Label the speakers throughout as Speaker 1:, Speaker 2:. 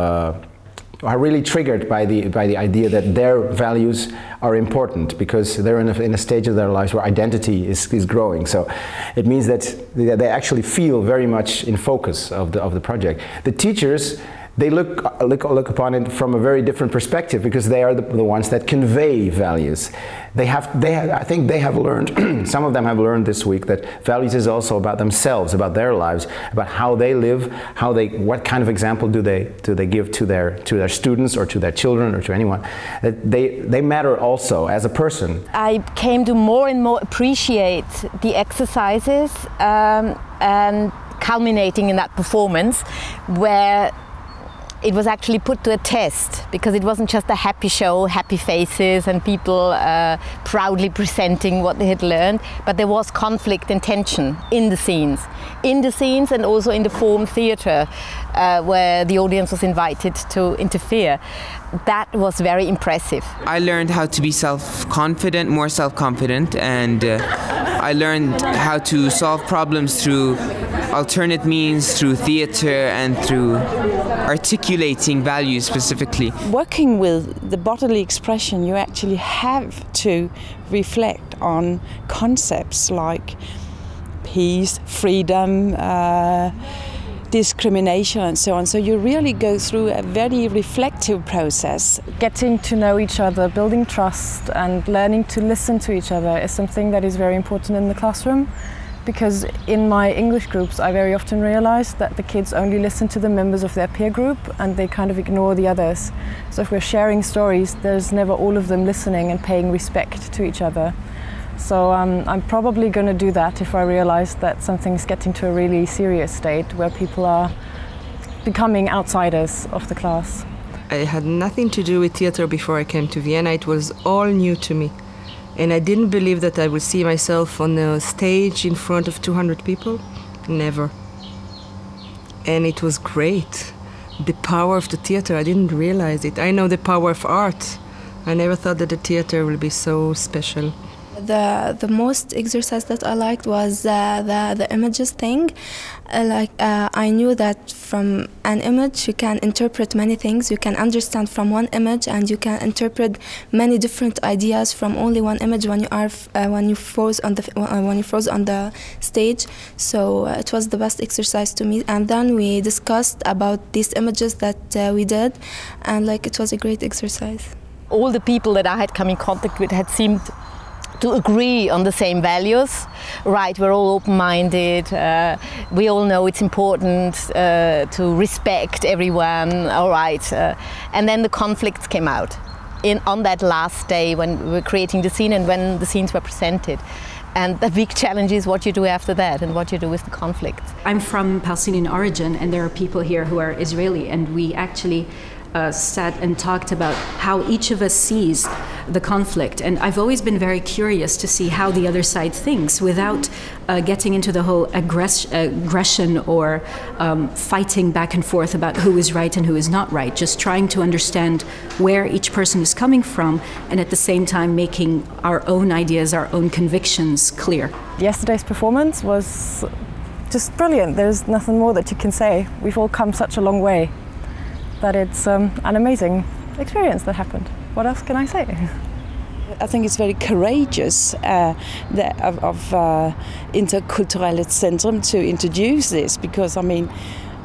Speaker 1: are really triggered by the idea that their values are important, because they're in a stage of their lives where identity is growing. So it means that they actually feel very much in focus of the project. The teachers, they look upon it from a very different perspective, because they are the ones that convey values. I think they have learned, some of them have learned this week, that values is also about themselves, about their lives, about how they live, what kind of example do they give to their students or to their children or to anyone. That they matter also as a person.
Speaker 2: I came to more and more appreciate the exercises and culminating in that performance, where it was actually put to a test, because it wasn't just a happy show, happy faces and people proudly presenting what they had learned, but there was conflict and tension in the scenes and also in the form theatre, where the audience was invited to interfere. That was very impressive.
Speaker 3: I learned how to be self-confident, more self-confident, and I learned how to solve problems through alternate means, through theatre and through articulating values specifically.
Speaker 4: Working with the bodily expression, you actually have to reflect on concepts like peace, freedom, discrimination and so on. So you really go through a very reflective process.
Speaker 5: Getting to know each other, building trust and learning to listen to each other is something that is very important in the classroom. Because in my English groups, I very often realize that the kids only listen to the members of their peer group and they kind of ignore the others. So if we're sharing stories, there's never all of them listening and paying respect to each other. So I'm probably going to do that if I realize that something's getting to a really serious state where people are becoming outsiders of the class.
Speaker 6: I had nothing to do with theatre before I came to Vienna. It was all new to me. And I didn't believe that I would see myself on a stage in front of 200 people. Never. And it was great. The power of the theatre, I didn't realize it. I know the power of art. I never thought that the theatre would be so special.
Speaker 7: The most exercise that I liked was the images thing. I knew that from an image you can interpret many things. You can understand from one image, and you can interpret many different ideas from only one image when you froze on the stage. So it was the best exercise to me. And then we discussed about these images that we did, and it was a great exercise.
Speaker 2: All the people that I had come in contact with had seemed to agree on the same values. Right, we're all open-minded, we all know it's important to respect everyone, all right. And then the conflicts came out on that last day when we were creating the scene and when the scenes were presented. And the big challenge is what you do after that and what you do with the conflicts.
Speaker 8: I'm from Palestinian origin, and there are people here who are Israeli, and we actually sat and talked about how each of us sees the conflict. And I've always been very curious to see how the other side thinks without getting into the whole aggression or fighting back and forth about who is right and who is not right. Just trying to understand where each person is coming from, and at the same time making our own ideas, our own convictions clear.
Speaker 5: Yesterday's performance was just brilliant. There's nothing more that you can say. We've all come such a long way that it's an amazing experience that happened. What else can I say?
Speaker 4: I think it's very courageous of Interkulturelle Centrum to introduce this, because I mean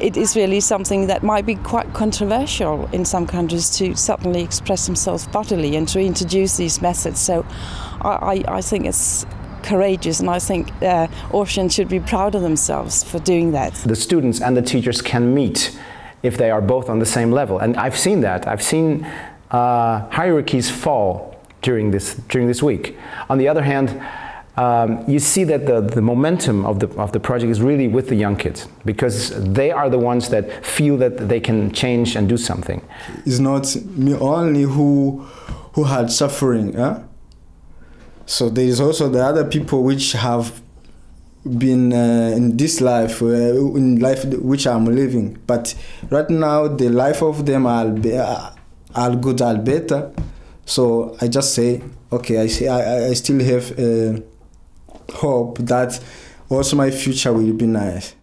Speaker 4: it is really something that might be quite controversial in some countries, to suddenly express themselves bodily and to introduce these methods. So I think it's courageous, and I think Austrians should be proud of themselves for doing that.
Speaker 1: The students and the teachers can meet if they are both on the same level, and I've seen that. I've seen hierarchies fall during this week. On the other hand, you see that the momentum of the project is really with the young kids, because they are the ones that feel that they can change and do something.
Speaker 9: It's not me only who had suffering. So there is also the other people which have been in this life, in life which I'm living. But right now, the life of them are good, are better. So I just say, okay, I still have hope that also my future will be nice.